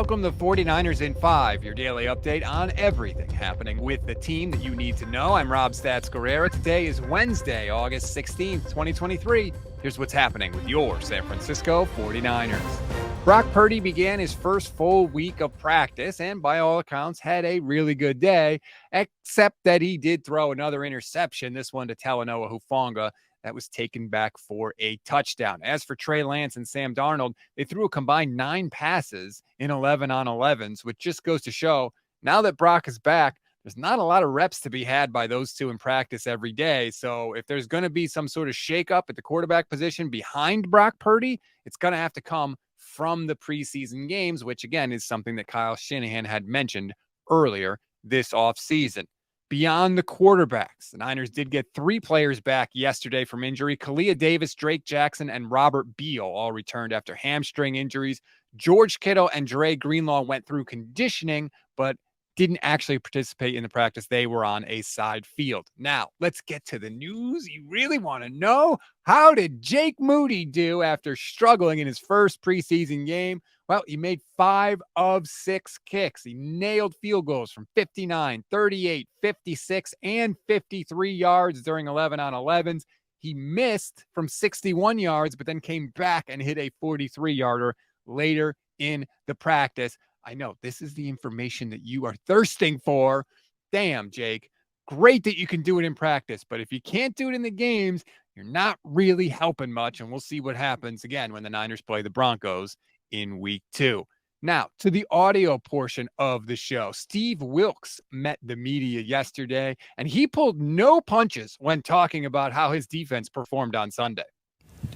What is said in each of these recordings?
welcome the 49ers in 5, your daily update on everything happening with the team that you need to know. I'm Rob Stats Guerrera. Today is Wednesday, August 16th, 2023. Here's what's happening with your San Francisco 49ers. Brock Purdy began his first full week of practice and, by all accounts, had a really good day, except that he did throw another interception, this one to Talanoa Hufanga, that was taken back for a touchdown. As for Trey Lance and Sam Darnold, they threw a combined 9 passes in 11 on 11s, which just goes to show now that Brock is back, there's not a lot of reps to be had by those two in practice every day. So if there's going to be some sort of shakeup at the quarterback position behind Brock Purdy, it's going to have to come from the preseason games, which again is something that Kyle Shanahan had mentioned earlier this offseason. Beyond the quarterbacks, the Niners did get 3 players back yesterday from injury. Kalia Davis, Drake Jackson, and Robert Beal all returned after hamstring injuries. George Kittle and Dre Greenlaw went through conditioning, but didn't actually participate in the practice. They were on a side field. Now, let's get to the news you really want to know. How did Jake Moody do after struggling in his first preseason game? Well, he made 5 of 6 kicks. He nailed field goals from 59, 38, 56, and 53 yards during 11 on 11s. He missed from 61 yards, but then came back and hit a 43-yarder later in the practice. I know this is the information that you are thirsting for. Damn, Jake. Great that you can do it in practice, but if you can't do it in the games, you're not really helping much, and we'll see what happens again when the Niners play the Broncos in week 2. Now, to the audio portion of the show. Steve Wilks met the media yesterday, and he pulled no punches when talking about how his defense performed on Sunday.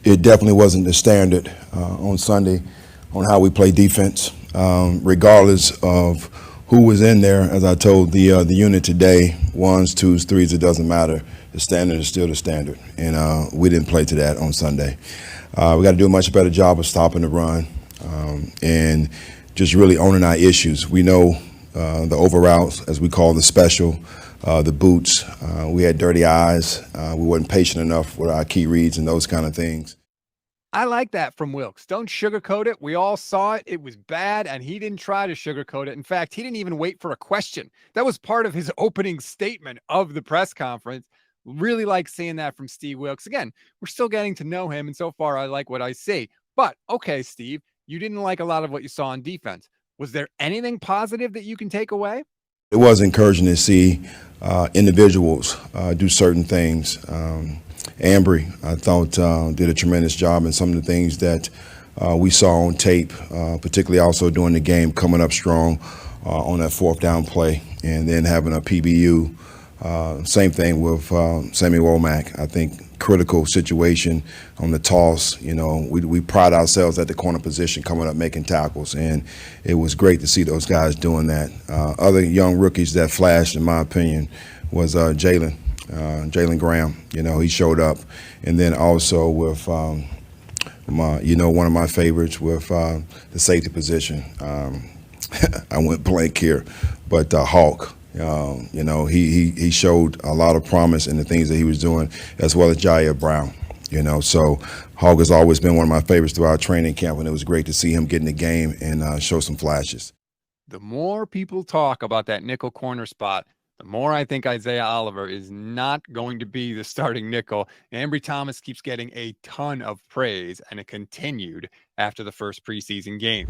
It definitely wasn't the standard on Sunday on how we play defense, regardless of who was in there. As I told the unit today, 1s, 2s, 3s, it doesn't matter. The standard is still the standard, and we didn't play to that on Sunday. We got to do a much better job of stopping the run and just really owning our issues. We know the over routes, as we call the special, the boots. We had dirty eyes. We weren't patient enough with our key reads and those kind of things. I like that from Wilks. Don't sugarcoat it. We all saw it. It was bad, and he didn't try to sugarcoat it. In fact, he didn't even wait for a question. That was part of his opening statement of the press conference. Really like seeing that from Steve Wilks. Again, we're still getting to know him, and so far I like what I see. But, okay, Steve, you didn't like a lot of what you saw on defense. Was there anything positive that you can take away? It was encouraging to see individuals do certain things. Ambry, I thought, did a tremendous job in some of the things that we saw on tape, particularly also during the game, coming up strong on that 4th down play and then having a PBU. Same thing with Sammy Womack. I think critical situation on the toss. You know, we pride ourselves at the corner position coming up making tackles, and it was great to see those guys doing that. Other young rookies that flashed, in my opinion, was Jalen Graham. You know, he showed up. And then also with, one of my favorites with the safety position. I went blank here, but Hawk. He showed a lot of promise in the things that he was doing, as well as Jair Brown. So Hawk has always been one of my favorites throughout training camp, and it was great to see him get in the game and show some flashes. The more people talk about that nickel corner spot, the more I think Isaiah Oliver is not going to be the starting nickel. Ambry Thomas keeps getting a ton of praise, and it continued after the first preseason game.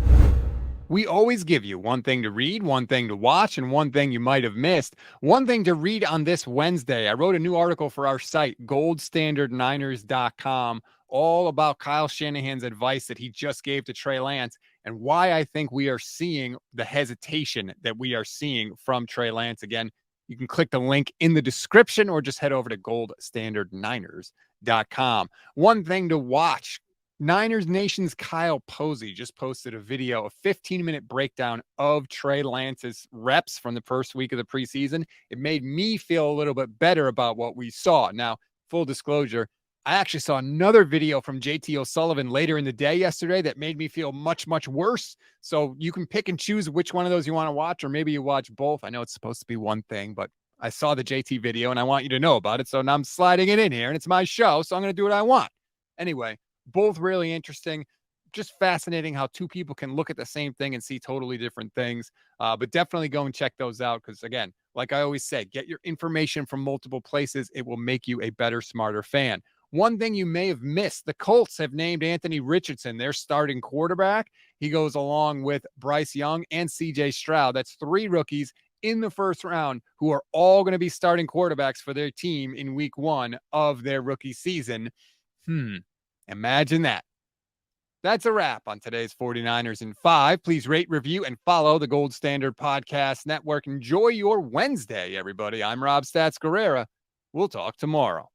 We always give you one thing to read, one thing to watch, and one thing you might have missed. One thing to read on this Wednesday. I wrote a new article for our site, goldstandardniners.com, all about Kyle Shanahan's advice that he just gave to Trey Lance and why I think we are seeing the hesitation that we are seeing from Trey Lance. Again, you can click the link in the description or just head over to goldstandardniners.com. One thing to watch. Niners Nation's Kyle Posey just posted a video, a 15-minute breakdown of Trey Lance's reps from the first week of the preseason. It made me feel a little bit better about what we saw. Now, full disclosure, I actually saw another video from JT O'Sullivan later in the day yesterday that made me feel much, much worse. So you can pick and choose which one of those you want to watch, or maybe you watch both. I know it's supposed to be one thing, but I saw the JT video and I want you to know about it. So now I'm sliding it in here, and it's my show, so I'm going to do what I want. Anyway, both really interesting. just fascinating how two people can look at the same thing and see totally different things. But definitely go and check those out because, again, like I always say, get your information from multiple places. It will make you a better, smarter fan. One thing you may have missed, the Colts have named Anthony Richardson their starting quarterback. He goes along with Bryce Young and CJ Stroud. That's 3 rookies in the first round who are all going to be starting quarterbacks for their team in week 1 of their rookie season. Imagine that. That's a wrap on today's 49ers in 5. Please rate, review, and follow the Gold Standard Podcast Network. Enjoy your Wednesday, everybody. I'm Rob Stats Guerrera. We'll talk tomorrow.